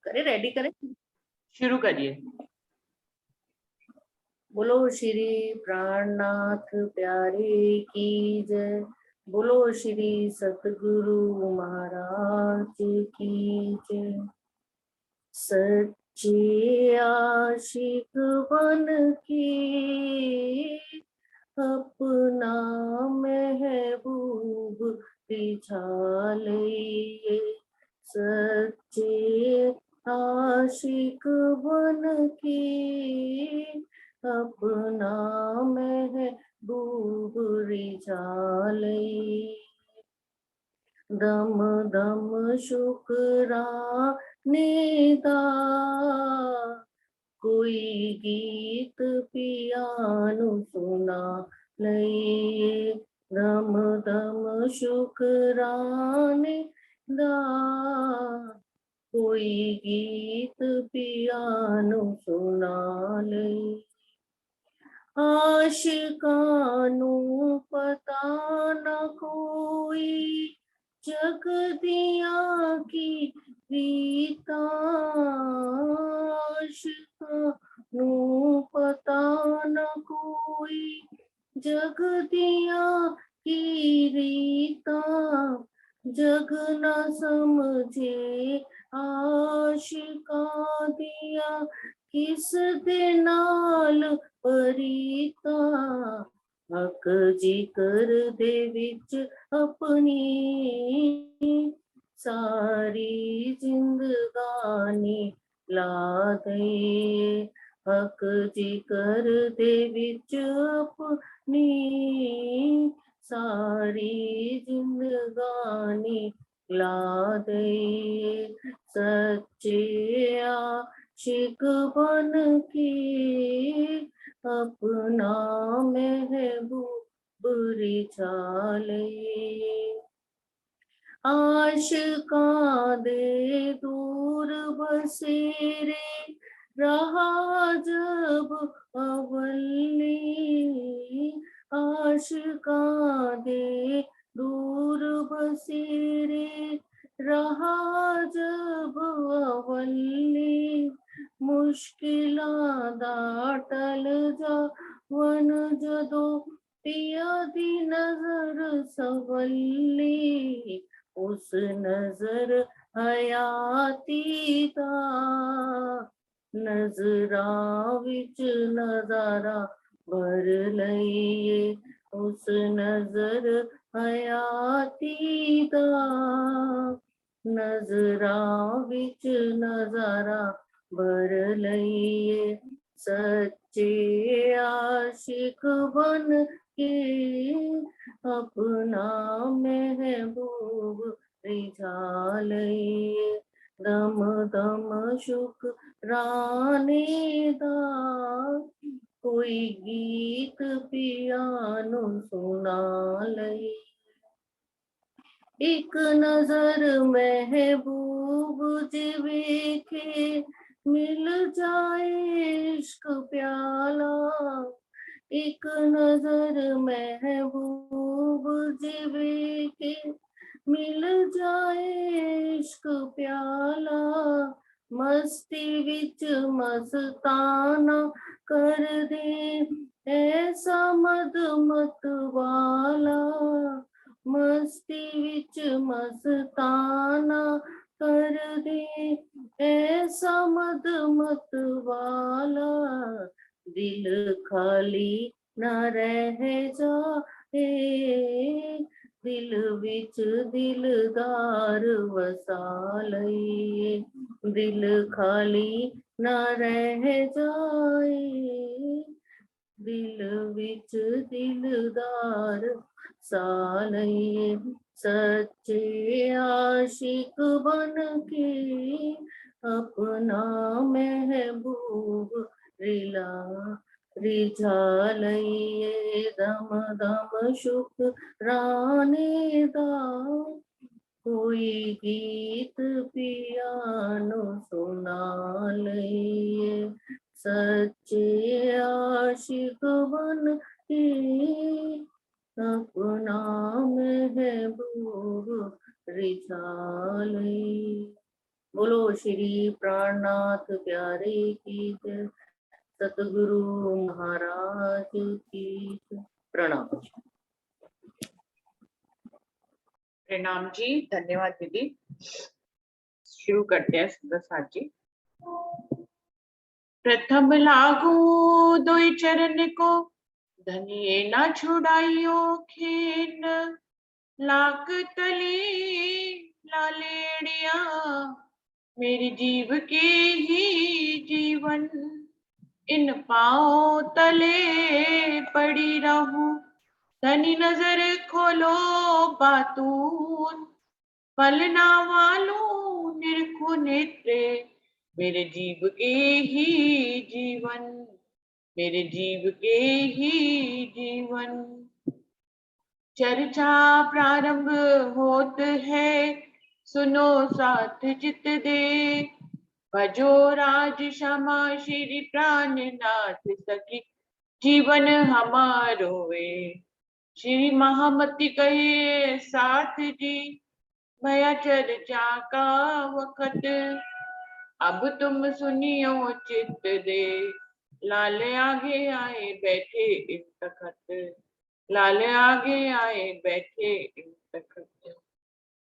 करे रेडी करें, शुरू करिए। बोलो श्री प्राणनाथ प्यारे की जय, बोलो श्री सतगुरु महाराज की जय। सच्चे आशिक बन के अपना महबूब रिझालिए, सच्चे आशिक बन के अपना महबूब रिझालिए। दम दम शुकराने दा कोई गीत पियानु सुना लइए, दम दम शुकराने दा कोई गीत पियानु सुना लइए। आशिकानू पता न कोई जग दिया की रीता, आशिकानू पता न कोई जग दिया की रीता, जग न समझे आशिका दिया किस दे नाल परीता, हक जिकर दे विच अपनी सारी जिंदगानी ला दे, हक जिकर दे विच अपनी सारी जिंदगानी ला दे। सच्चे आशिक बन के अपना महबूब रिझालिए, आशिकां दे दूर बसेरे रहा जब अवली, आशिकां दे दूर बसेरे रहा जब अवली, मुश्किलां दा टल जावन जदों पिया दी नजर सवली, उस नजर हयाती दा नजरा विच नजारा भर लइए, उस नजर हयाती दा नजरा विच नजारा भर लइए। सच्चे आशिक बन के अपना महबूब रिझालिए, दम दम शुकराने दा कोई गीत पियानु सुना लइए। एक नजर महबूब जी वेखे मिल जाए इश्क प्याला, एक नजर महबूब जी वेखे मिल जाए इश्क प्याला, मस्ती विच मस्ताना कर दे ऐसा मद मत वाला, मस्ती विच मस्ताना कर दे ऐसा मद मत वाला, दिल खाली न रह जाए दिल विच दिलदार वसा लइए, दिल खाली न रह जाए दिल विच दिलदार सालइए। सच्चे आशिक बन के अपना महबूब रिझालिए, दम दम शुकराने दा कोई गीत पियानु सुना लइए, सच्चे आशिक बन के अपना महबूब रिझालिए। बोलो श्री प्राणनाथ प्यारे की जय। सतगुरु महाराज की जय। प्रणाम। प्रणाम जी, धन्यवाद दीदी। शुरू करते हैं सुंदरसाथ जी। प्रथम लागू दुई चरण को, धनिये ना छुड़ाइयो खेन। लाख तली लालेड़िया, मेरी जीव के ही जीवन। इन पाँव तले पड़ी रहूं, धनी नजर खोलो बातून। पलना वालों निरखो नेत्रे, मेरे जीव के ही जीवन, मेरे जीव के ही जीवन। चर्चा प्रारंभ होत है, सुनो साथ चित दे। भजो राज क्षमा श्री प्राणनाथ सखी, जीवन हमारो वे। श्री महामती कहे साथ जी, भया चर्चा का वखत। अब तुम सुनियो चित दे, लाल आगे आए बैठे इन तखत। लाल आगे आए बैठे इन तखत।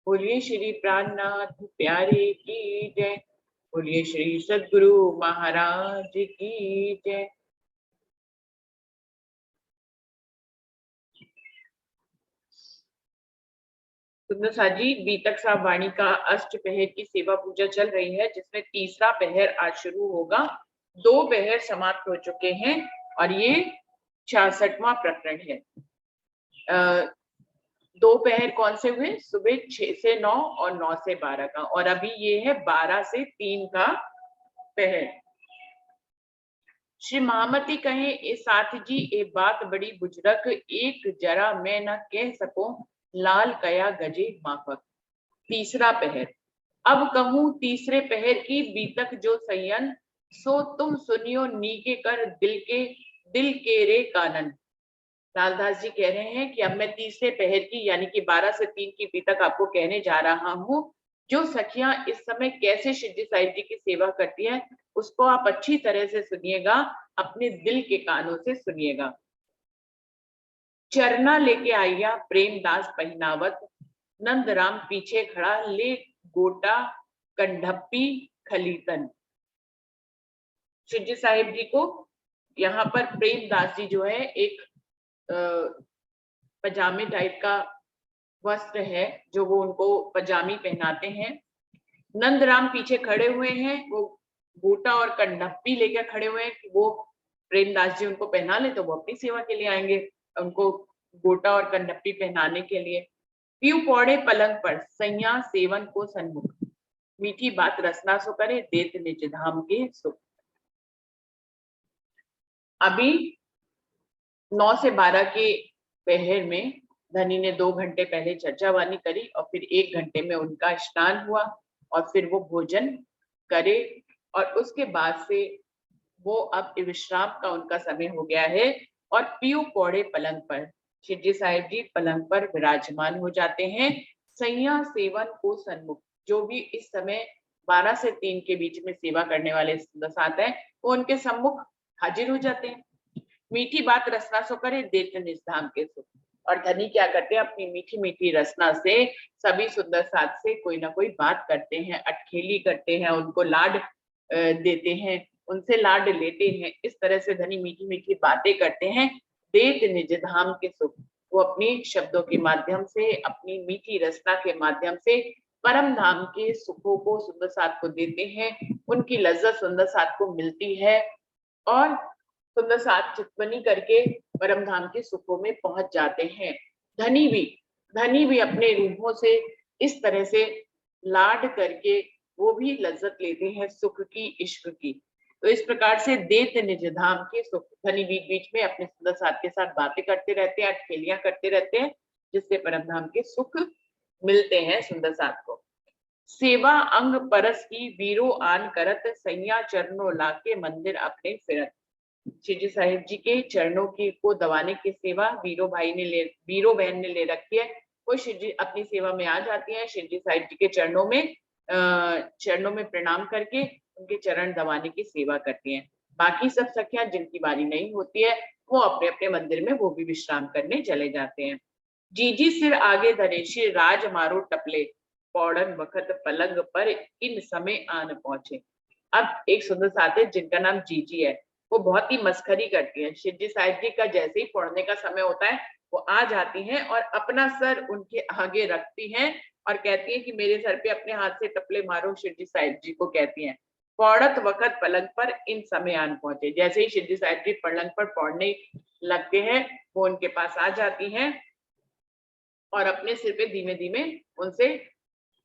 बोलिए श्री प्राणनाथ प्यारे की जय। बोलिए श्री सद्गुरु महाराज की जय। सुंदरसाथ जी, बीतक साहब वाणी का अष्ट पहर की सेवा पूजा चल रही है, जिसमें तीसरा पहर आज शुरू होगा। 2 पहर समाप्त हो चुके हैं और ये 66वां प्रकरण है। 2 पहर कौन से हुए? सुबह 6 से 9 और 9 से 12 का, और अभी ये है 12 से 3 का पहर। श्री महामती कहे ए साथ जी, ए बात बड़ी बुजरक, एक जरा मैं न कह सको, लाल कया गजे माफक। तीसरा पहर। अब कहूं तीसरे पहर की बीतक जो सयन, सो तुम सुनियो नीके कर दिल के रे कानन। लालदास जी कह रहे हैं कि अब मैं तीसरे पहर की यानी कि 12 से 3 की बीतक आपको कहने जा रहा हूं। जो सखियां इस समय कैसे शिवजी साहिब जी की सेवा करती हैं, उसको आप अच्छी तरह से सुनिएगा, अपने दिल के कानों से सुनिएगा। चरना लेके आइया प्रेमदास पहनावत, नंद राम पीछे खड़ा ले गोटा कंढप्पी खलीतन। शिवजी साहिब जी को यहाँ पर प्रेमदास जी जो है एक पजामे टाइप का वस्त्र है जो वो उनको पजामी पहनाते हैं। नंदराम पीछे खड़े हुए हैं, वो गोटा और कंढप्पी लेकर खड़े हुए हैं कि वो प्रेमदास जी उनको पहना ले तो वो अपनी सेवा के लिए आएंगे, उनको गोटा और कंढप्पी पहनाने के लिए। पीऊ पौड़े पलंग पर सैया सेवन को सन्मुख, मीठी बात रसना सो करे, देत निज धाम के सुख। अभी 9 से 12 के पहर में धनी ने 2 घंटे पहले चर्चा वाणी करी और फिर 1 घंटे में उनका स्नान हुआ और फिर वो भोजन करे और उसके बाद से वो अब विश्राम का उनका समय हो गया है। और पीऊ पौड़े पलंग पर शिवजी साहिब जी पलंग पर विराजमान हो जाते हैं। सैया सेवन को सन्मुख, जो भी इस समय 12 से 3 के बीच में सेवा करने वाले साथ हैं वो उनके सम्मुख हाजिर हो जाते हैं। मीठी बात रसना सो करे, देत निज धाम के सुख। और धनी क्या करते हैं, अपनी मीठी मीठी रसना से सभी सुंदर साथ से कोई ना कोई बात करते हैं, अटखेली करते हैं, उनको लाड देते हैं, उनसे लाड लेते हैं। इस तरह से धनी मीठी मीठी बातें करते हैं। देत निज धाम के सुख, वो अपने शब्दों के माध्यम से, अपनी मीठी रसना के माध्यम से परम धाम के सुखों को सुंदर साथ को देते हैं। उनकी लज्जत सुंदर साथ को मिलती है और सुंदर साथ चितवनी करके परम धाम के सुखों में पहुंच जाते हैं। धनी भी अपने रूहों से इस तरह से लाड करके वो भी लज्जत लेते हैं सुख की, इश्क की। तो इस प्रकार से देत निज धाम के सुख, धनी बीच बीच में अपने सुंदर साथ के साथ बातें करते रहते हैं, अटखेलियां करते रहते हैं, जिससे परम धाम के सुख मिलते हैं सुंदर साथ को। सेवा अंग परस की वीरो आन करत, सैया चरणों लाके मंदिर अपने फिरत। शिवजी साहिब जी के चरणों की को दबाने की सेवा वीरो बहन ने ले रखी है। वो शिवजी अपनी सेवा में आ जाती है, शिवजी साहिब जी के चरणों में चरणों में प्रणाम करके उनके चरण दबाने की सेवा करती हैं। बाकी सब सखियां जिनकी बारी नहीं होती है वो अपने अपने मंदिर में वो भी विश्राम करने चले जाते हैं। जीजी सिर आगे धरे श्री राज मारो टपले, पौड़न वखत पलंग पर इन समय आन पहुंचे। अब एक सुंदर साथ है जिनका नाम जीजी है, वो बहुत ही मस्खरी करती है। शिव जी साहिब जी का जैसे ही पढ़ने का समय होता है वो आ जाती हैं और अपना सर उनके आगे रखती हैं और कहती हैं कि मेरे सर पे अपने हाथ से टपले मारो। शिव जी साहिब जी को कहती हैं पौड़त वक्त पलंग पर इन समय आन पहुंचे। जैसे ही शिव जी साहिब जी पलंग पर पौड़ने लगते हैं वो उनके पास आ जाती हैं और अपने सिर पे धीमे धीमे उनसे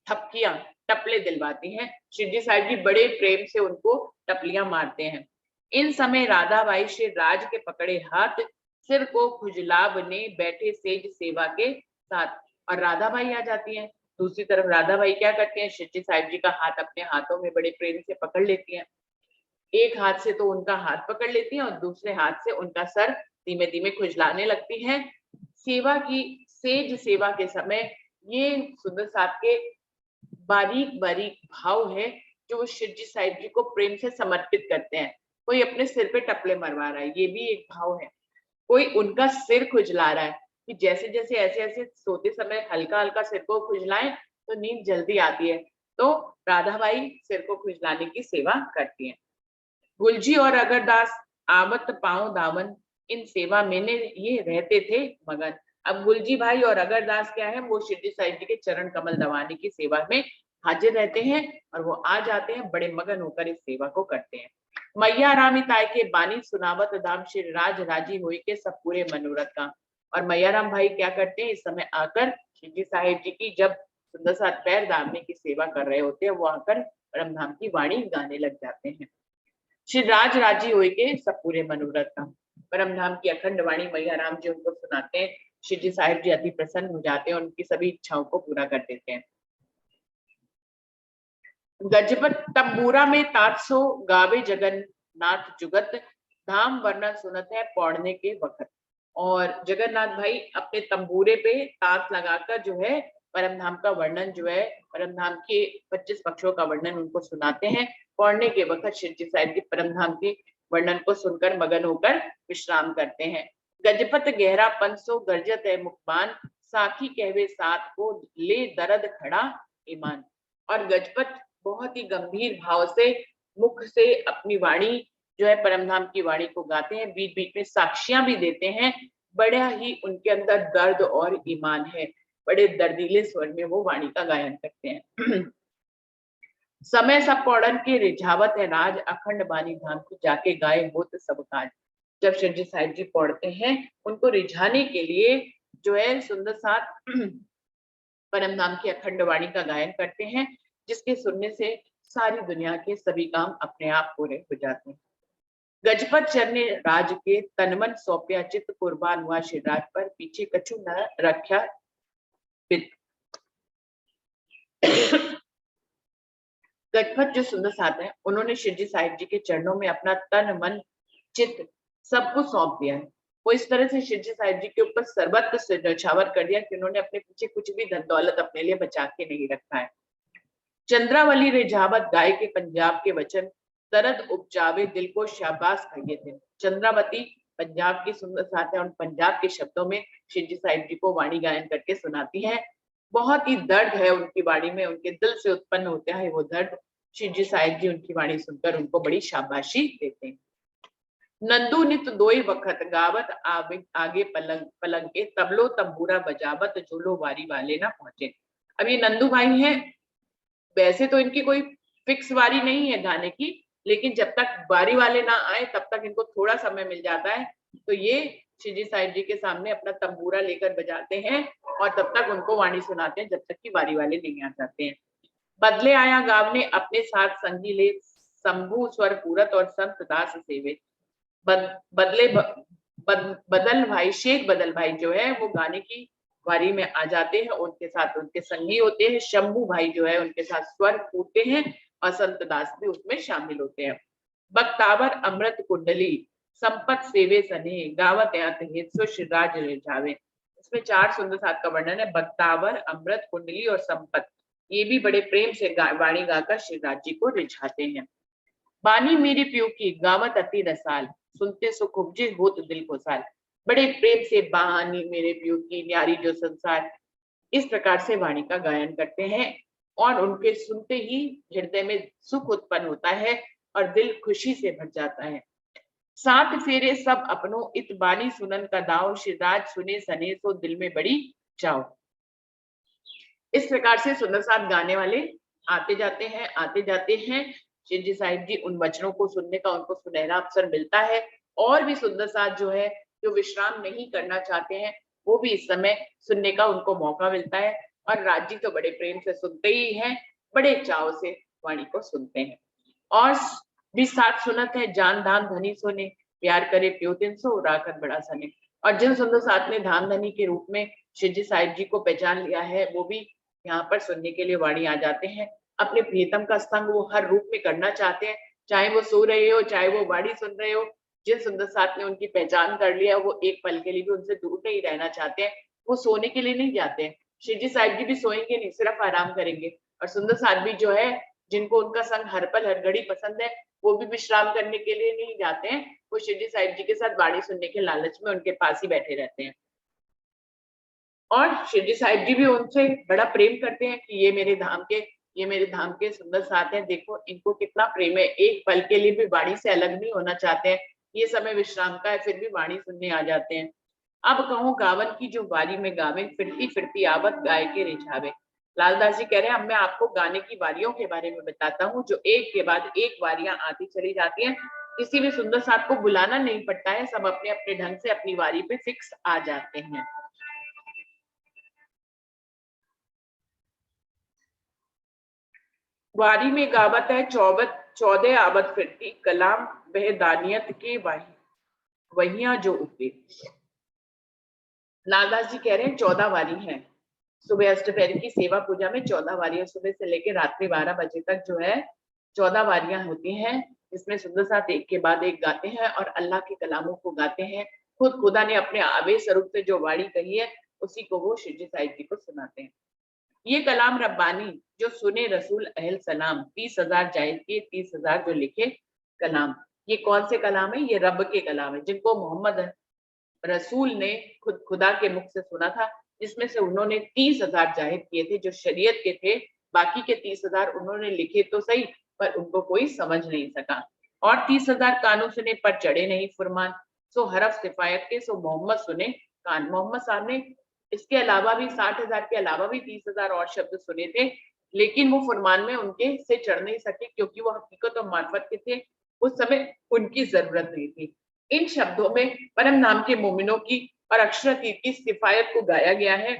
थपकियां टपले दिलवाती हैं। शिव जी साहिब जी बड़े प्रेम से उनको टपलियां मारते हैं। इन समय राधाबाई श्री राज के पकड़े हाथ सिर को खुजलावने बैठे सेज सेवा के साथ, और राधाबाई आ जाती हैं। दूसरी तरफ राधाबाई क्या करती हैं, शिव जी साहिब जी का हाथ अपने हाथों में बड़े प्रेम से पकड़ लेती हैं। एक हाथ से तो उनका हाथ पकड़ लेती हैं और दूसरे हाथ से उनका सर धीमे धीमे खुजलाने लगती हैं। सेवा की सेज सेवा के समय ये सुंदर साहब के बारीक बारीक भाव है जो वो शिव जी साहिब जी को प्रेम से समर्पित करते हैं। कोई अपने सिर पे टपले मरवा रहा है, ये भी एक भाव है। कोई उनका सिर खुजला रहा है कि जैसे जैसे ऐसे ऐसे सोते समय हल्का हल्का सिर को खुजलाएं तो नींद जल्दी आती है। तो राधाबाई सिर को खुजलाने की सेवा करती हैं। गुलजी और अगरदास आवत पांव दामन इन सेवा में ने ये रहते थे मगन। अब गुलजी भाई और अगरदास क्या है, वो शिव जी साहिब जी के चरण कमल दबाने की सेवा में हाजिर रहते हैं और वो आ जाते हैं, बड़े मगन होकर इस सेवा को करते हैं। मैया रामी ताय के बानी सुनावत धाम श्री राज राजी हुई के सब पूरे मनोरथ का। और मैया राम भाई क्या करते हैं, इस समय आकर शिव जी साहिब जी की जब सुंदर साथ पैर दामने की सेवा कर रहे होते हैं वो आकर परमधाम की वाणी गाने लग जाते हैं। श्री राज राजी हुई के सब पूरे मनोरथ का। परमधाम की अखंड वाणी मैया राम जी उनको सुनाते हैं। शिव जी साहिब जी अति प्रसन्न हो जाते हैं और उनकी सभी इच्छाओं को पूरा कर देते हैं। गजपत तंबूरा में तात्सो गावे जगन्नाथ जुगत, धाम वर्णन सुनत है पौड़ने के वक्त। और जगन्नाथ भाई अपने तंबूरे पे ताक लगाकर जो है परमधाम का वर्णन जो है परमधाम के 25 पक्षों का वर्णन उनको सुनाते हैं। पौड़ने के वक्त शिव जी साहिब जी परमधाम के वर्णन को सुनकर मगन होकर विश्राम करते हैं। गजपत गहरा पंसो गर्जत है मुखबान, साखी कहवे साथ को ले दर्द खड़ा ईमान। और गजपत बहुत ही गंभीर भाव से मुख से अपनी वाणी जो है परमधाम की वाणी को गाते हैं, बीच बीच में साक्षियां भी देते हैं। बड़ा ही उनके अंदर दर्द और ईमान है, बड़े दर्दीले स्वर में वो वाणी का गायन करते हैं। समय सब पौड़न के रिझावत है राज, अखंड बानी धाम की जाके गाए होत सब काज। जब शिव जी साहिब जी पढ़ते हैं उनको रिझाने के लिए जो है सुंदर साथ परमधाम की अखंड वाणी का गायन करते हैं, जिसके सुनने से सारी दुनिया के सभी काम अपने आप पूरे हो जाते हैं। गजपत चरने राज के तनमन सौंपया चित, कुर्बान हुआ शिवराज पर पीछे कछु न रख्या पित। गजपत जो सुंदर साथ है उन्होंने शिव जी साहिब जी के चरणों में अपना तन मन चित्त सब कुछ सौंप दिया है। वो इस तरह से शिव जी साहिब जी के ऊपर सर्वत्र से न्यौछावर कर दिया कि उन्होंने अपने पीछे कुछ भी धन दौलत अपने लिए बचा के नहीं रखा है। चंद्रावली रिझावत गाय के पंजाब के वचन, तरद उपजावे दिल को शाबाश कहिए थे। चंद्रावती पंजाब की सुंदर साथ है और पंजाब के शब्दों में शिव जी साहिब जी को वाणी गायन करके सुनाती है। बहुत ही दर्द है उनकी वाणी में, उनके दिल से उत्पन्न होता है वो दर्द। शिव जी साहिब जी उनकी वाणी सुनकर उनको बड़ी शाबाशी देते हैं। नंदू नित दोई वखत गावत आगे पलंग पलंग के, तबलो तंबूरा बजावत झूलो वारी वाले ना पहुंचे। अब ये नंदू भाई हैं, वैसे तो इनकी कोई फिक्स बारी नहीं है गाने की, लेकिन जब तक बारी वाले ना आए तब तक इनको थोड़ा समय मिल जाता है, तो ये शिव जी साहिब जी के सामने अपना तंबूरा लेकर बजाते हैं और तब तक उनको वाणी सुनाते हैं जब तक कि बारी वाले नहीं आ जाते हैं। बदले आया गावने अपने साथ संगी ले, शंभु स्वर पूरत और संत दास सेवे। बदल भाई शेख बदल भाई जो है वो गाने की वारी में आ जाते हैं, उनके साथ उनके संगी होते हैं। शंभू भाई जो है उनके साथ स्वर पूरते हैं और संत दास भी उसमें शामिल होते हैं। बक्तावर अमृत कुंडली संपत सेवे सने, गावत हेतु शिवराज रिझावे। इसमें 4 सुंदर साथ का वर्णन है, बक्तावर अमृत कुंडली और संपत। ये भी बड़े प्रेम से वाणी गाकर श्रीराज जी को रिझाते हैं। बानी मेरे प्यो की गावत अति रसाल, सुनते सुख उपजे होत दिल को साल। बड़े प्रेम से बानी मेरे प्यो की, न्यारी जो संसार, इस प्रकार से वाणी का गायन करते हैं और उनके सुनते ही हृदय में सुख उत्पन्न होता है और दिल खुशी से भर जाता है। सात फेरे सब अपनों इत बानी सुनन का दाव, श्रीराज सुने सने सो दिल में बड़ी चाव। इस प्रकार से सुंदर साथ गाने वाले आते जाते हैं, आते जाते हैं। श्री जी साहिब जी उन वचनों को सुनने का उनको सुनहरा अवसर मिलता है। और भी सुंदर साथ जो है, जो विश्राम नहीं करना चाहते हैं, वो भी इस समय सुनने का उनको मौका मिलता है। और राज जी तो बड़े प्रेम से सुनते ही हैं, बड़े चाव से वाणी को सुनते हैं। और भी साथ सुनत है जान धाम धनी सोने, प्यार करे प्यो तिन सो राखत बड़ा सने। और जिन सुंदर साथ ने धाम धनी के रूप में श्री जी साहिब जी को पहचान लिया है, वो भी यहाँ पर सुनने के लिए वाणी आ जाते हैं। अपने प्रियतम का संग वो हर रूप में करना चाहते हैं, चाहे वो सो रहे हो, चाहे वो वाणी सुन रहे हो। जिन सुंदर साथ ने उनकी पहचान कर लिया, वो एक पल के लिए भी उनसे दूर नहीं रहना चाहते हैं। वो सोने के लिए नहीं जाते हैं, श्री जी साहिब जी भी सोएंगे नहीं, सिर्फ आराम करेंगे। और सुंदर साथ भी जो है, जिनको उनका संग हर पल हर घड़ी पसंद है, वो भी विश्राम करने के लिए नहीं जाते हैं। वो श्री जी साहिब जी के साथ वाणी सुनने के लालच में उनके पास ही बैठे रहते हैं। और श्री जी साहिब जी भी उनसे बड़ा प्रेम करते हैं कि ये मेरे धाम के सुंदर साथ हैं, देखो इनको कितना प्रेम है। एक पल के लिए भी वाणी से अलग नहीं होना चाहते हैं। ये समय विश्राम का है, फिर भी वाणी सुनने आ जाते हैं। अब कहूँ गावन की जो बारी में गावे, फिरती फिरती आवत गाय के रिझावे। लालदास जी कह रहे हैं, अब मैं आपको गाने की बारियों के बारे में बताता हूँ, जो एक के बाद एक बारियां आती चली जाती हैं। किसी भी सुंदर साथ को बुलाना नहीं पड़ता है, सब अपने अपने ढंग से अपनी बारी पे फिक्स आ जाते हैं। वारी में गावत है 14 आवत फिरती, कलाम वह दानियत के वहिया जो उठे। लालदास जी कह रहे हैं 14 वारी है। सुबह अष्टपहर की सेवा पूजा में 14 वारियां, सुबह से लेकर रात्रि 12 बजे तक जो है 14 वारियां होती हैं। इसमें सुंदर साथ एक के बाद एक गाते हैं और अल्लाह के कलामों को गाते हैं। खुद खुदा ने अपने आवेश स्वरूप से जो वाणी कही है, उसी को वो श्री जी साहिब जी को सुनाते हैं। ये कलाम रब्बानी जो सुने रसूल अहल सलाम, 30,000 जायज किए 30,000 जो लिखे कलाम। ये कौन से कलाम है? ये रब के कलाम है, जिनको मोहम्मद रसूल ने खुद खुदा के मुख से सुना था, जिसमें से उन्होंने 30,000 जाहिर किए थे जो शरीयत के थे। बाकी के 30,000 उन्होंने लिखे तो सही, पर उनको कोई समझ नहीं सका। और 30,000 कानों सुने पर चढ़े नहीं फुरमान, सो हरफ सिफायत के सो मोहम्मद सुने कान। मोहम्मद साहब ने इसके अलावा भी 60,000 के अलावा भी 30,000 और शब्द सुने थे, लेकिन वो फुरमान में उनके से चढ़ नहीं सके, क्योंकि वो हकीकत और मार्फत के थे। उस समय उनकी जरूरत नहीं थी। इन शब्दों में परम नाम के मोमिनों की और अक्षरातीत की सिफायत को गाया गया है,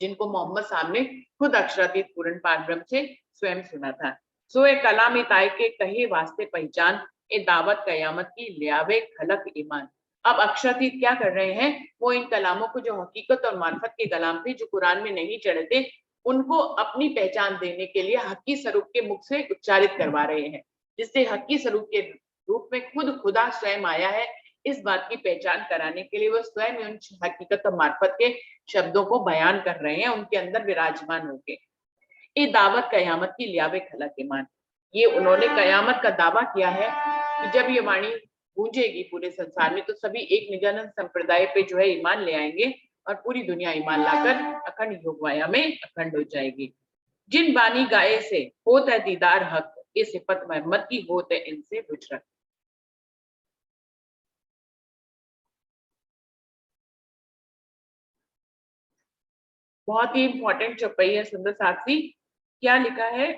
जिनको मोहम्मद साहब ने खुद अक्षरातीत पूर्ण पारब्रह्म से स्वयं सुना था। सो ए कलाम ताय के कहे वास्ते पहचान, ए दावत कयामत की लियावे खलक ईमान। अब अक्षरातीत क्या कर रहे हैं? वो इन कलामों को, जो हकीकत और मार्फत के कलाम थे, जो कुरान में नहीं चढ़े थे, उनको अपनी पहचान देने के लिए हकी स्वरूप के मुख से उच्चारित करवा रहे हैं, जिससे हकी स्वरूप के रूप में खुद खुदा स्वयं आया है। इस बात की पहचान कराने के लिए वो स्वयं उन हकीकत और मार्फत के शब्दों को बयान कर रहे हैं, उनके अंदर विराजमान होके। ये दावत कयामत की लियावे खलक ईमान, ये उन्होंने कयामत का दावा किया है कि जब ये वाणी गूंजेगी पूरे संसार में, तो सभी एक निजानंद संप्रदाय पे जो है ईमान ले आएंगे और पूरी दुनिया ईमान लाकर अखंड योगमाया में अखंड हो जाएगी। जिन बानी गाये से होत है दीदार हक, इस सिफत मोहम्मद की होत है इनसे बुजरत। बहुत ही इंपॉर्टेंट चौपाई है सुंदर साथी। क्या लिखा है?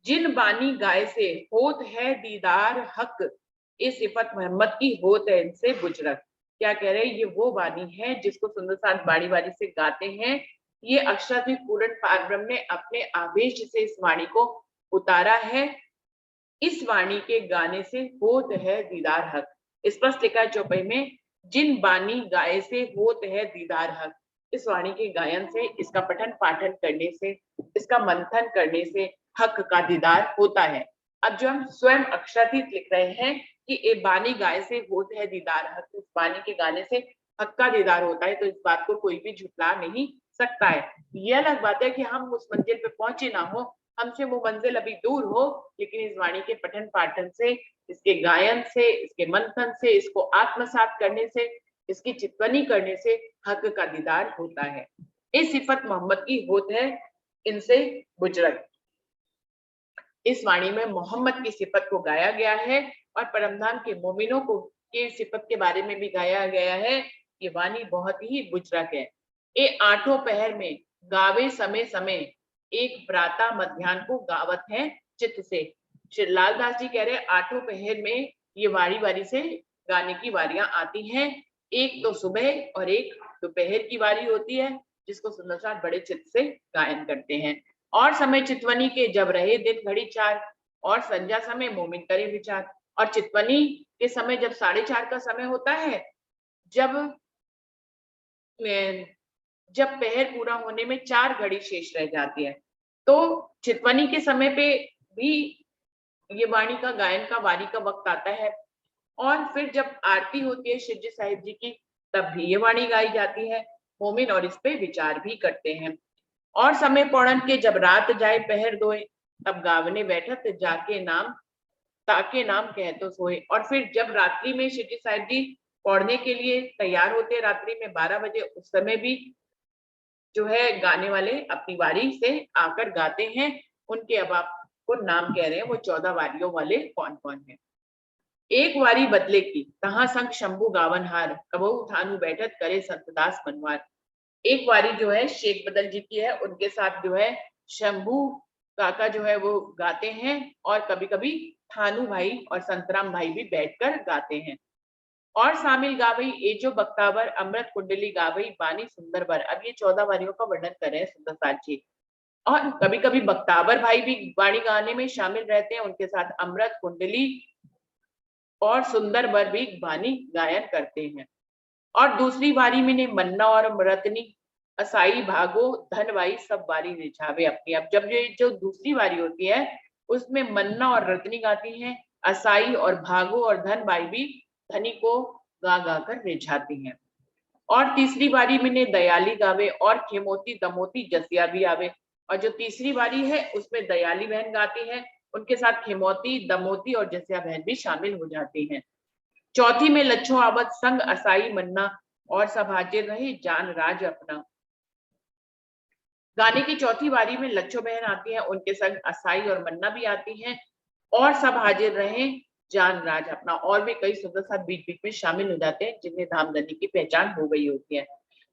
जिन बानी गाय से होत है दीदार हक, इस सिफत मोहम्मद की होत है इनसे बुजरत। क्या कह रहे हैं? ये वो वाणी है जिसको सुंदर साथ बारी बारी से गाते हैं। ये अक्षरातीत पूर्ण पारब्रह्म ने अपने आवेश से इस वाणी को उतारा है। इस वाणी के गाने से होत है दीदार हक। स्पष्ट लिखा है चौपाई में, जिन बानी गाय से होत है दीदार हक। इस वाणी के गायन से, इसका पठन पाठन करने से, इसका मंथन करने से हक का दीदार होता है। अब जो हम स्वयं अक्षरातीत लिख रहे हैं कि ए बानी गाय से होत है दीदार हक, इस बानी के गाने से हक का दीदार होता है, तो इस बात को कोई भी झुटला नहीं सकता है। ये अलग बात है कि हम उस मंजिल पे पहुंचे ना हो, हमसे वो मंजिल अभी दूर हो, लेकिन इस वाणी के पठन पाठन से, इसके गायन से, इसके मंथन से, इसको आत्मसात करने से, इसकी चितवनी करने से हक का दीदार होता है। इस सिफत मोहम्मद की होत है, इनसे बुजरत। इस वाणी में मोहम्मद की सिफत को गाया गया है और परमधाम के मोमिनों को के सिफत के बारे में भी गाया गया है। ये वाणी बहुत ही बुजरक है। ये आठों पहर में गावे समय समय, एक प्रातः मध्याह्न को गावत है चित्त से। श्री लालदास जी कह रहे हैं आठों पहर में ये वारी वारी से गाने की वारियां आती हैं। एक तो सुबह और एक दोपहर की वारी होती है, जिसको सुंदर साथ बड़े चित्त से गायन करते हैं। और समय चितवनी के जब रहे दिन घड़ी चार, और संध्या समय मोमिन करे विचार। और चितवनी के समय जब 4:30 का समय होता है, जब जब पहर पूरा होने में 4 घड़ी शेष रह जाती है, तो चितवनी के समय पे भी ये वाणी का गायन का वारी का वक्त आता है। और फिर जब आरती होती है शिव जी साहिब जी की, तब भी ये वाणी गाई जाती है। मोमिन और इस पे विचार भी करते हैं। और समय पौड़न के जब रात जाए पहर दोए, तब गावने बैठत जाके नाम, ताके नाम कह तो सोए। और फिर जब रात्रि में शिव जी साहिब जी पौड़ने के लिए तैयार होते हैं, रात्रि में 12 बजे, उस समय भी जो है गाने वाले अपनी वारी से आकर गाते हैं। उनके अब आपको नाम कह रहे हैं, वो 14 वारियों वाले कौन कौन है। एक वारी बदले की, तहां संग शंभु गावनहार, कबहू थानु बैठत करे संतदास मनवार। एक वारी जो है शेख बदल जी की है, उनके साथ जो है शंभू काका जो है वो गाते हैं, और कभी कभी थानू भाई और संतराम भाई भी बैठकर गाते हैं। और शामिल गावई एजो बक्तावर, अमृत कुंडली गावई बानी सुंदर बर। अब ये 14 वारियों का वर्णन कर रहे हैं सुंदर साथ जी। और कभी कभी बक्तावर भाई भी वाणी गाने में शामिल रहते हैं, उनके साथ अमृत कुंडली और सुंदर बर भी वाणी गायन करते हैं। और दूसरी वारी में ने मन्ना और रत्नी, असाई भागो धनवाई सब वारी रिझावे अपनी। अब जब ये जो दूसरी वारी होती है, उसमें मन्ना और रत्नी गाती हैं, असाई और भागो और धनबाई भी धनी को गा गा कर रिझाती हैं। और तीसरी बारी में ने दयाली गावे, और खेमोती दमोती जसिया भी आवे। और जो तीसरी बारी है उसमें दयाली बहन गाती है, उनके साथ खेमोती दमोती और जसिया बहन भी शामिल हो जाती हैं। चौथी में लच्छो आवत संग असाई मन्ना, और सब हाजिर रहे जान राज अपना। गाने की चौथी बारी में लच्छो बहन आती है, उनके संग असाई और मन्ना भी आती हैं, और सब हाजिर रहे जान राज अपना। और भी कई सुंदर साथ बीच बीच में शामिल हो जाते हैं, जिनमें धामधनी की पहचान हो गई होती है।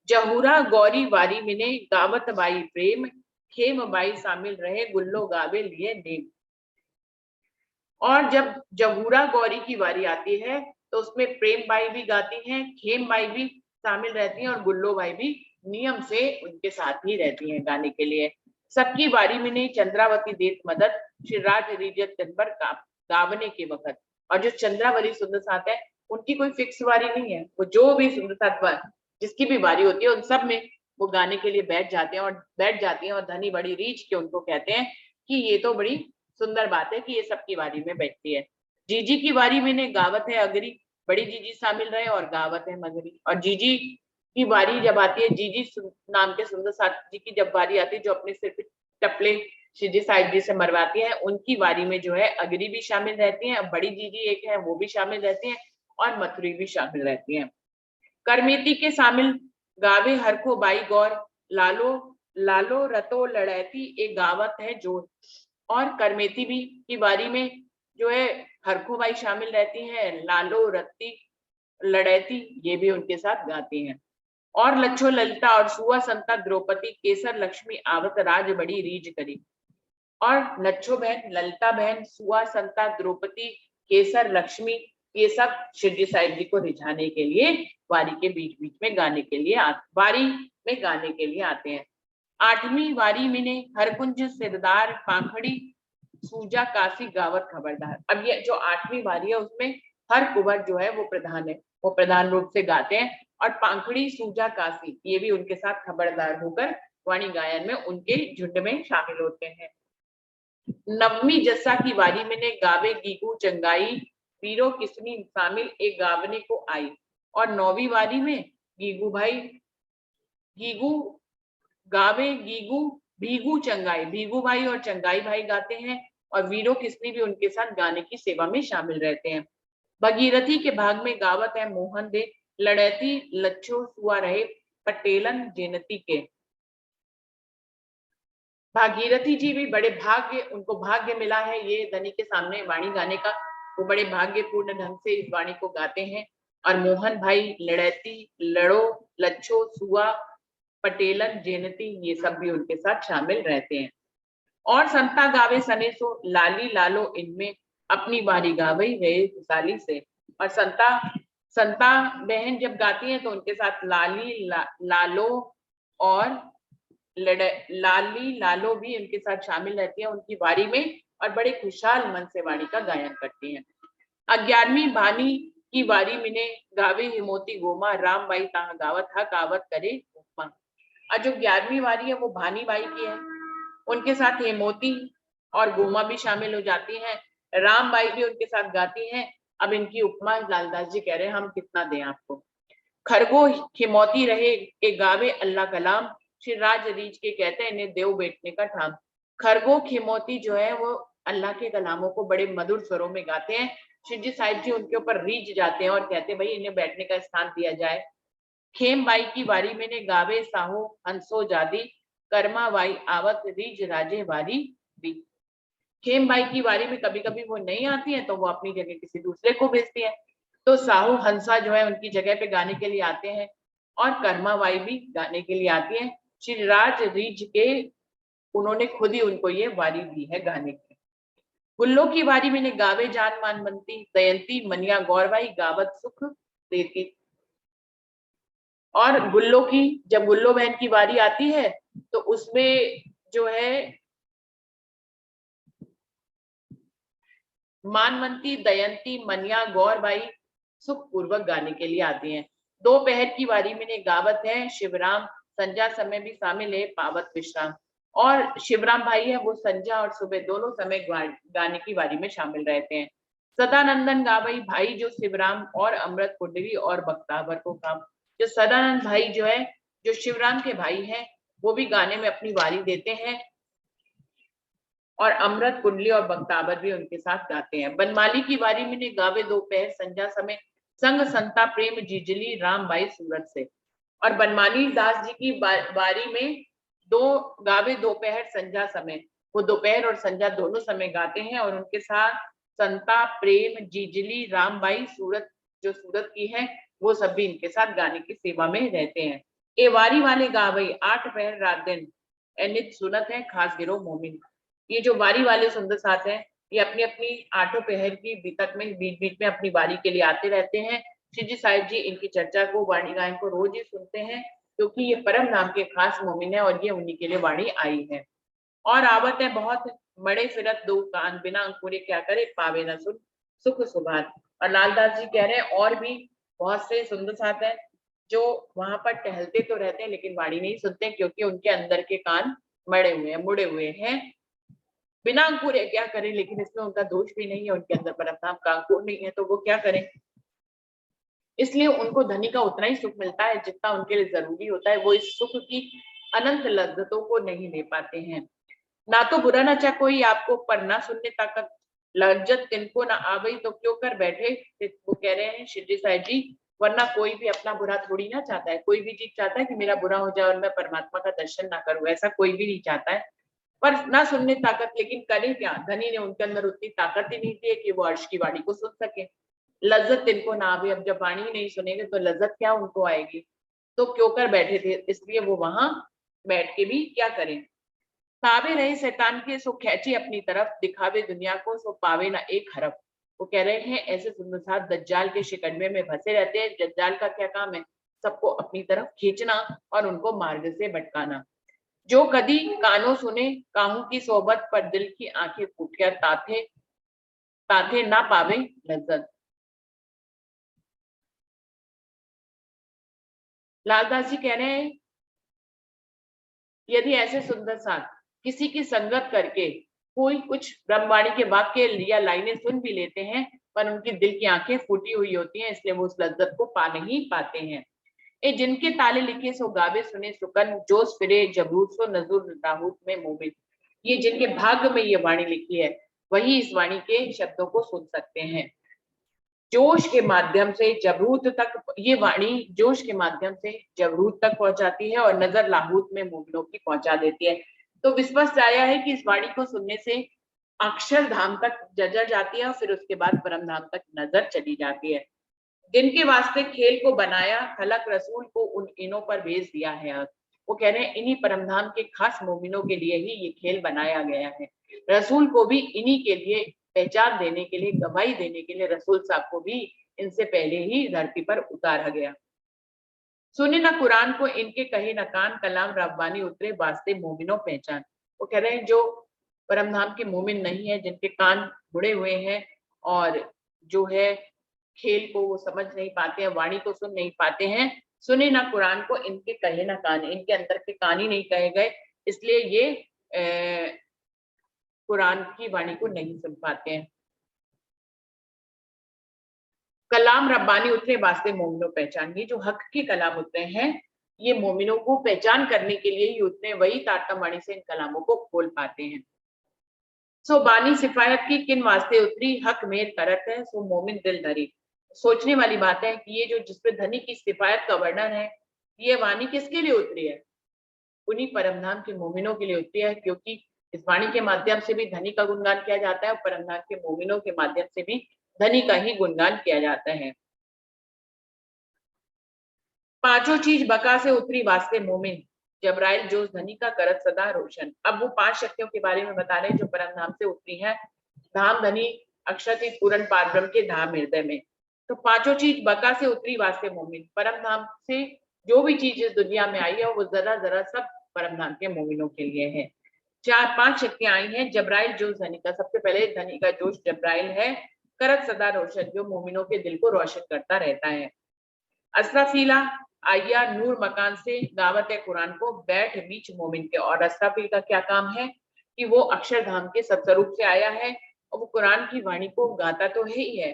जहूरा गौरी वारी मिने गावत बाई प्रेम, खेम बाई शामिल रहे गुल्लो गावे लिए नेम। और जब जहूरा गौरी की वारी आती है, तो उसमें प्रेम बाई भी गाती हैं, खेम बाई भी शामिल रहती हैं, और गुल्लो बाई भी नियम से उनके साथ ही रहती हैं गाने के लिए। सबकी बारी में नहीं चंद्रावती देत मदद, श्री राज रिजत चंबर गावने के वक्त। और जो चंद्रावली सुंदर साथ है, उनकी कोई फिक्स वारी नहीं है, वो जो भी सुंदर साथ जिसकी भी वारी होती है, उन सब में वो गाने के लिए बैठ जाते हैं, और बैठ जाती हैं। और धनी बड़ी रीच के उनको कहते हैं कि ये तो बड़ी सुंदर बात है कि ये सबकी वारी में बैठती है। जीजी की वारी में ने गावत है अगरी, बड़ी जीजी शामिल रहे और गावत है मगरी। और जीजी की बारी जब आती है, जीजी नाम के सुंदर साथ जी की जब बारी आती है, जो अपने सिर पे टपले शिवजी साहिब जी से मरवाती है, उनकी वारी में जो है अगरी भी शामिल रहती है, बड़ी जीजी एक है वो भी शामिल रहती है, और मथुरी भी शामिल रहती है। करमेती के शामिल गावे हरखो बाई गौर, लालो लालो रतो लड़ैती एक गावत है जोर। और करमेती भी की बारी में जो है हरखो बाई शामिल रहती हैं, लालो रत्ती लड़ैती ये भी उनके साथ गाती हैं। और लच्छो ललिता और सुआ संता द्रौपदी, केसर लक्ष्मी आवत राज बड़ी रीज करी। और लच्छो बहन, ललिता बहन, सुआ संता द्रौपदी, केसर लक्ष्मी, ये सब शिवजी साहिब जी को रिझाने के लिए वारी के बीच बीच में गाने के लिए वारी में गाने के लिए आते हैं। आठवीं वारी में ने हरकुंज सिरदार पाखड़ी, सूजा काशी गावत खबरदार। अब ये जो आठवीं वारी है, उसमें हर कुंवर जो है वो प्रधान है, वो प्रधान रूप से गाते हैं। और पाखड़ी सूजा काशी ये भी उनके साथ खबरदार होकर वाणी गायन में उनके झुंड में शामिल होते हैं। नवमी जस्सा की वारी में ने गावे गीगू चंगाई, पीरो किसनी शामिल एक गावने को आई। और 9वीं वारी में गीगू भाई, गीगू गावे गीगू भीगू चंगाई, भीगू भाई और चंगाई भाई गाते हैं और वीरो किसनी भी उनके साथ गाने की सेवा में शामिल रहते हैं। भगीरथी के भाग में गावत है मोहन दे, लड़ैती लच्छो सुआ रहे पटेलन जेनती के। भागीरथी जी भी बड़े भाग्य, उनको भाग्य मिला है ये धनी के सामने वाणी गाने का, वो बड़े भाग्यपूर्ण ढंग से इस वाणी को गाते हैं। और मोहन भाई लड़ैती लड़ो लच्छो सुआ पटेलन जेनती ये सब भी उनके साथ शामिल रहते हैं। और संता गावे सनेसो लाली लालो इनमें अपनी बारी गावे गए खुशाली से। और संता बहन जब गाती हैं तो उनके साथ लालो और लाली लालो भी उनके साथ शामिल रहती हैं उनकी बारी में और बड़े खुशहाल मन से वाणी का गायन करती हैं। 11वीं भानी की बारी मिने गावे हिमोती गोमा राम बाई ताहा गावत हा गावत करे उपमा। और जो 11वीं बारी है वो भानी बाई की है, उनके साथ हेमोती और गोमा भी शामिल हो जाती हैं, राम बाई भी उनके साथ गाती हैं। अब इनकी उपमा लालदास जी कह रहे हैं हम कितना दें आपको। खरगो खिमौती रहे के गावे अल्लाह कलाम, श्री राज रीच के कहते हैं इन्हें देव बैठने का ठाम। खरगो खिमौती जो है वो अल्लाह के कलामों को बड़े मधुर स्वरों में गाते हैं। श्री जी साहिब जी उनके ऊपर रीझ जाते हैं और कहते हैं भाई इन्हें बैठने का स्थान दिया जाए। खेम बाई की बारी में ने गावे साहो हंसो जादी, कर्मा बाई आवत रीज राजे बारी दी। खेम बाई की बारी में कभी कभी वो नहीं आती है तो वो अपनी जगह किसी दूसरे को भेजती है, तो साहू हंसा जो है उनकी जगह पे गाने के लिए आते हैं और कर्मा बाई भी गाने के लिए आती है। श्री राज रीज के उन्होंने खुद ही उनको ये बारी दी है गाने की। गुल्लो की बारी में ने गावे जान मान बनती, दयंती मनिया गौरवाई गावत सुख देती। और गुल्लो की जब गुल्लो बहन की बारी आती है तो उसमें जो है मानवंती दयंती मनिया गौरबाई सुख पूर्वक गाने के लिए आती हैं। दोपहर की बारी में ने गावत है शिवराम, संध्या समय भी शामिल है पावत विश्राम। और शिवराम भाई है वो संध्या और सुबह दोनों समय गाने की बारी में शामिल रहते हैं। सदानंदन गावई भाई जो शिवराम और अमृत कुंडली और बख्तावर को काम। जो सदानंद भाई जो है जो शिवराम के भाई हैं वो भी गाने में अपनी बारी देते हैं और अमृत कुंडली और बख्तावर भी उनके साथ गाते हैं। बनमाली की बारी में ने गावे दोपहर संध्या समय संग संता प्रेम जिजली राम बाई सूरत से। और बनमाली दास जी की बारी में गावे दोपहर संध्या समय, वो दोपहर और संध्या दोनों समय गाते हैं और उनके साथ संता प्रेम जिजली राम बाई सूरत जो सूरत की है वो सब भी इनके साथ गाने की सेवा में रहते हैं। ए वारी वाले गावे 8 पहर रात दिन नित सुनत है खास गिरो मोमिन। ये जो वारी वाले सुंदर साथ हैं ये अपनी अपनी 8 पहर की बीतक में बीच बीच में अपनी बारी के लिए आते रहते हैं। श्री जी साहिब जी इनकी चर्चा को वाणी गायन को रोज ही सुनते हैं क्योंकि ये परम नाम के खास मोमिन है और ये उन्हीं के लिए वाणी आई है। और आवत है बहुत बड़े फिरत दो कान बिना अंकुरे क्या करे पावे न सुन सुख सुभान। और लालदास जी कह रहे हैं और भी बहुत से सुंदर साथ हैं जो वहां पर टहलते तो रहते हैं लेकिन वाणी नहीं सुनते क्योंकि उनके अंदर के कान मुड़े हुए हैं। बिना अंकुर है क्या करें, लेकिन इसमें उनका दोष भी नहीं है, उनके अंदर परमात्मा का अंकुर नहीं है तो वो क्या करें। इसलिए उनको धनी का उतना ही सुख मिलता है जितना उनके लिए जरूरी होता है, वो इस सुख की अनंत लज्जतों को नहीं ले पाते हैं। ना तो बुरा ना चाह कोई आपको पर ना सुनने ताकत, लज्जत तिनको ना आवे तो क्यों कर बैठे। वो कह रहे हैं श्री साहिब जी वरना कोई भी अपना बुरा थोड़ी ना चाहता है, कोई भी जीव चाहता है कि मेरा बुरा हो जाए और मैं परमात्मा का दर्शन ना करूं, ऐसा कोई भी नहीं चाहता है। पर ना सुनने ताकत, लेकिन करे क्या, धनी ने उनके अंदर उतनी ताकत ही नहीं दी कि वो अर्श की वाणी को सुन सके। लज्जत इनको ना आवे, अब जब वाणी नहीं सुनेंगे तो लज्जत क्या उनको आएगी, तो क्यों कर बैठे थे, इसलिए वो वहां बैठ के भी क्या करें। पावे रहे शैतान के सो खैची अपनी तरफ, दिखावे दुनिया को सो पावे ना एक हरफ। वो कह रहे हैं ऐसे सुंदर साथ दज्जाल के शिकंजे में फंसे रहते हैं। दज्जाल का क्या काम है, सबको अपनी तरफ खींचना और उनको मार्ग से भटकाना। जो कदी कानों सुने काहू की सोबत, पर दिल की आंखें फूटिया ताथे ताथे ना पावे लज्जत। लालदास जी कह रहे हैं यदि ऐसे सुंदर साथ किसी की संगत करके कोई कुछ ब्रह्मवाणी के वाक्य या लाइनें सुन भी लेते हैं पर उनकी दिल की आंखें फूटी हुई होती हैं, इसलिए वो उस लज्जत को पा नहीं पाते हैं। ए जिनके ताले लिखे सो गावे सुने सुकन, जोश फिरे जबरूत सो नजूर दाहूत में मोमिन। ये जिनके भाग्य में ये वाणी लिखी है वही इस वाणी के शब्दों को सुन सकते हैं। जोश के माध्यम से जबरूत तक, ये वाणी जोश के माध्यम से जबरूत तक पहुंचाती है और नजर लाहूत में मोमिनों की पहुंचा देती है। तो विस्पष्ट आया है कि इस वाणी को सुनने से अक्षरधाम तक जजर जाती है और फिर उसके बाद परम धाम तक नजर चली जाती है। जिनके वास्ते खेल को बनाया खलक रसूल को उन इनों पर भेज दिया है। वो कह रहे हैं इन्हीं परम धाम के खास मोमिनों के लिए ही ये खेल बनाया गया है। रसूल को भी इन्हीं के लिए पहचान देने के लिए, गवाही देने के लिए रसूल साहब को भी इनसे पहले ही धरती पर उतारा गया। सुने ना कुरान को इनके कहे न कान, कलाम रब्बानी उतरे वास्ते मोमिनों पहचान। वो कह रहे हैं जो परम धाम के मोमिन नहीं है, जिनके कान मुड़े हुए हैं और जो है खेल को वो समझ नहीं पाते हैं, वाणी को सुन नहीं पाते हैं, सुने ना कुरान को इनके कहे ना कान, इनके अंदर के कान ही नहीं कहे गए, इसलिए ये कुरान की वाणी को नहीं सुन पाते हैं। कलाम रब्बानी उतरे वास्ते मोमिनों पहचान, ये जो हक के कलाम उतरे हैं ये मोमिनों को पहचान करने के लिए ही उतरे, वही तारतम वाणी से इन कलामों को खोल पाते हैं। सो बानी सिफायत की किन वास्ते उतरी, हक मेर करत है सो मोमिन दिल धरी। सोचने वाली बात है कि ये जो जिसपे धनी की सिफायत का वर्णन है, ये वाणी किसके लिए उतरी है? उन्हीं परमधाम के मोमिनों के लिए उतरी है, क्योंकि इस वाणी के माध्यम से भी धनी का गुणगान किया जाता है और परमधाम के मोमिनों के माध्यम से भी धनी का ही गुणगान किया जाता है। पांचों चीज बका से उतरी वास्ते मोमिन, जबराइल जोश धनी का करत सदा रोशन। अब वो 5 शक्तियों के बारे में बता रहे हैं जो परम धाम से उतरी है, धाम धनी अक्षति पूर्ण पारब्रह्म के धाम हृदय में। तो पांचों चीज बका से उतरी वास्ते मोमिन, परम धाम से जो भी चीज इस दुनिया में आई है वो जरा जरा सब परम धाम के मोमिनों के लिए है। 4-5 शक्तियां आई हैं। जबराइल जोश धनी का, सबसे पहले धनी का जोश जबराइल है, करत सदा रोशन, जो मोमिनों के दिल को रोशन करता रहता है। असराफीला आया नूर मकान से गावत है कुरान को, बैठ बीच मोमिन के। और असराफील का क्या काम है कि वो अक्षरधाम के सत्स्वरूप से आया है और वो कुरान की वाणी को गाता तो है ही है,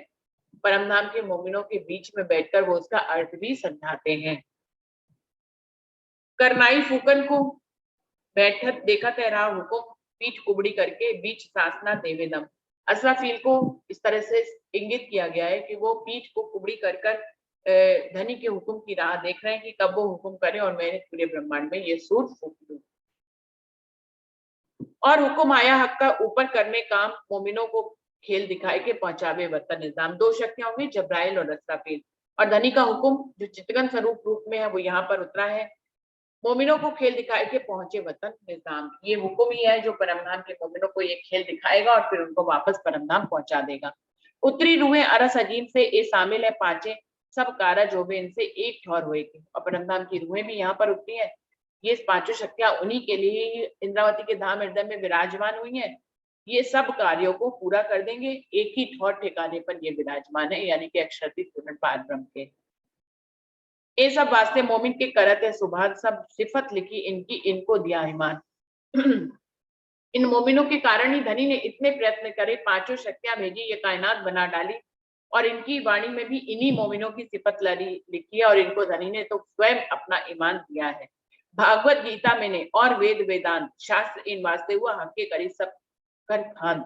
परमधाम के मोमिनों के बीच में बैठकर वो उसका अर्थ भी समझाते हैं। करनाई फूकन को बैठत देखा है राह हुकुम, पीठ कुबड़ी करके बीच सासना देवेदम। असराफील को इस तरह से इंगित किया गया है कि वो पीठ को कुबड़ी कर कर धनी के हुक्म की राह देख रहे हैं कि कब वो हुक्म करे और मैंने पूरे ब्रह्मांड में ये सूर फूक दूं। और हुक्म आया हक का ऊपर करने काम, मोमिनों को खेल दिखाए के पहुंचावे वतन निजाम। 2 शक्तियां हुई, जबराइल और असराफील। और धनी का हुक्म जो चितगन स्वरूप रूप में है वो यहाँ पर उतरा है, मोमिनों को खेल दिखाए के पहुंचे वतन निजाम। ये हुक्म ही है जो परमधाम के मोमिनों को ये खेल दिखाएगा और फिर उनको वापस परमधाम पहुंचा देगा। उत्तरी रूहें अरस अजीम से ये शामिल है पांचे, सब कारज होवे इनसे एक ठौर होएगी। और परमधाम की रूहें भी यहाँ पर उतरी है। ये 5 शक्तियां उन्हीं के लिए ही इंद्रावती के धाम हृदय में विराजमान हुई हैं। ये सब कार्यों को पूरा कर देंगे, एक ही ठौर ठिकाने पर ये विराजमान है, यानी कि अक्षरातीत पूर्ण पारब्रह्म के। ये सब वास्ते मोमिन के करत है सुभान, सब सिफत लिखी इनकी इनको दिया ईमान। इन मोमिनों के कारण ही धनी ने इतने प्रयत्न करे, 5 शक्तियां भेजी, ये कायनात बना डाली और इनकी वाणी में भी इन्हीं मोमिनों की सिफत लिखी है और इनको धनी ने तो स्वयं अपना ईमान दिया है। भागवत गीता में ने और वेद वेदांत शास्त्र इन वास्ते हुआ हक करी सब कर खान।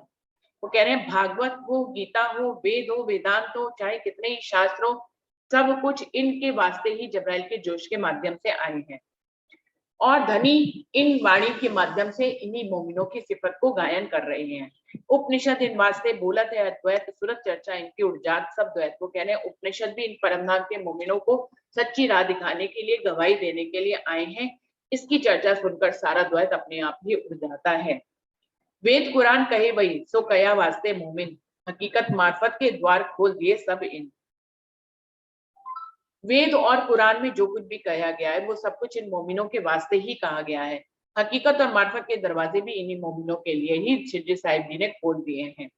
वो कह रहे हैं भागवत हो, गीता हो, वेद हो, वेदांत हो, चाहे कितने ही शास्त्र हो, सब कुछ इनके वास्ते ही जबराइल के जोश के माध्यम से आए हैं। और धनी इन वाणी के माध्यम से इन्हीं मोमिनों की सिफत को गायन कर रहे हैं। उपनिषद इन वास्ते बोलत है अद्वैत, सुरत चर्चा इनकी उर्जात सब द्वैत। को कहने उपनिषद भी इन परमधाम के मोमिनों को सच्ची राह दिखाने के लिए, गवाही देने के लिए आए हैं। इसकी चर्चा सुनकर सारा द्वैत अपने आप ही उड़ जाता है। वेद कुरान कहे वही सो कया वास्ते मोमिन, हकीकत मार्फत के द्वार खोल दिए सब इन। वेद और कुरान में जो कुछ भी कहा गया है वो सब कुछ इन मोमिनों के वास्ते ही कहा गया है। हकीकत और मार्फत के दरवाजे भी इन्हीं मोमिनों के लिए ही शिरडी साहिब जी ने खोल दिए हैं।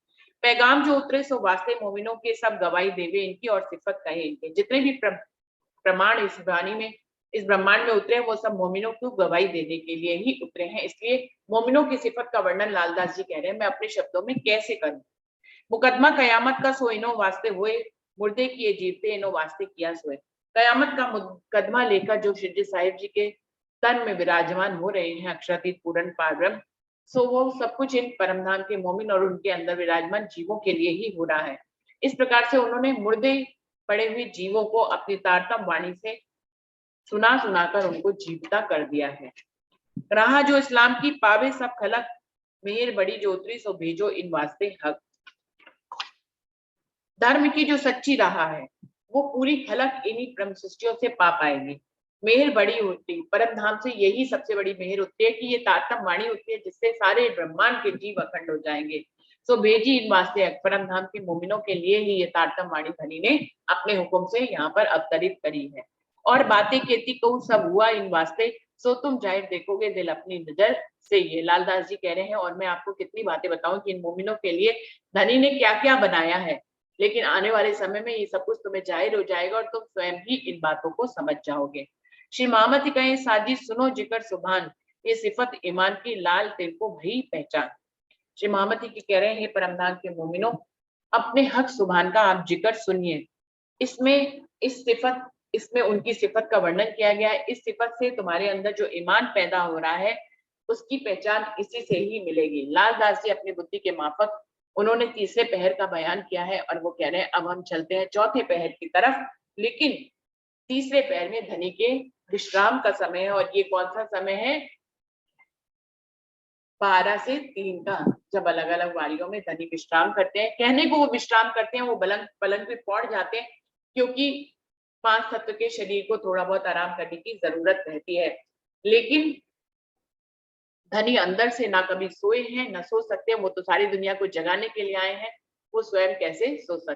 पैगाम जो उतरे सो वास्ते मोमिनों के, सब गवाही देवे इनकी और सिफत कहे इनके। जितने भी प्रमाण इस वाणी में, इस ब्रह्मांड में उतरे वो सब मोमिनों को गवाही देने के लिए ही उतरे हैं। इसलिए मोमिनों की सिफत का वर्णन लालदास जी कह रहे हैं, मैं अपने शब्दों में कैसे करूं। मुकदमा कयामत का सो इनो वास्ते हुए, मुर्दे किए जीवते इनो वास्ते किया सोए। कयामत का मुकदमा लेकर जो शिरडी साहिब जी के तन में विराजमान हो रहे हैं अक्षरातीत पूर्ण पारब्रह्म, सो वो सब कुछ इन परमधाम के मोमिन और उनके अंदर विराजमान जीवों के लिए ही हो रहा है। इस प्रकार से उन्होंने मुर्दे पड़े हुए जीवों को अपनी तारतम वाणी से सुना सुनाकर उनको जीवता कर दिया है। रहा जो इस्लाम की पावे सब खलक, मेहर बड़ी जो उतरी सो भेजो इन वास्ते हक। धर्म की जो सच्ची राह है वो पूरी खलक इन्हीं ब्रह्म सृष्टियों से पा पाएगी। मेहर बड़ी होती परम धाम से, यही सबसे बड़ी मेहर होती है कि ये तारतम वाणी होती है जिससे सारे ब्रह्मांड के जीव अखंड हो जाएंगे। सो भेजी इन वास्ते परम धाम के मोमिनों के लिए ही ये तारतम वाणी धनी ने अपने हुक्म से यहाँ पर अवतरित करी है। और बातें कहती कहूँ सब हुआ इन वास्ते, सो तुम जाहिर देखोगे दिल अपनी नजर से। ये लालदास जी कह रहे हैं। और मैं आपको कितनी बातें बताऊं कि इन मोमिनों के लिए धनी ने क्या क्या बनाया है, लेकिन आने वाले समय में ये सब कुछ तुम्हें जाहिर हो जाएगा और तुम स्वयं ही इन बातों को समझ जाओगे। श्री महामती कहे साजी सुनो जिक्र सुभान, ये सिफत ईमान की लाल तेल को भई पहचान। श्री महामती की कह रहे हैं परमधाम के मोमिनों, अपने हक सुभान का आप जिक्र सुनिए। इसमें इसमें उनकी सिफत का वर्णन किया गया है। इस सिफत से तुम्हारे अंदर जो ईमान पैदा हो रहा है उसकी पहचान इसी से ही मिलेगी। लालदास जी अपनी बुद्धि के माफक उन्होंने तीसरे पहर का बयान किया है और वो कह रहे हैं अब हम चलते हैं चौथे पहर की तरफ। लेकिन तीसरे पहर में धनी के विश्राम का समय है। और ये कौन सा समय है? 12 से 3 का, जब अलग अलग वारियों में धनी विश्राम करते हैं। कहने को वो विश्राम करते हैं, वो पलंग पे पौड़ जाते हैं, क्योंकि 5 तत्व के शरीर को थोड़ा बहुत आराम करने की जरूरत रहती है। लेकिन धनी अंदर से ना कभी सोए हैं ना सो सकते हैं। वो तो सारी दुनिया को जगाने के लिए आए हैं, वो स्वयं कैसे सो सकते हैं।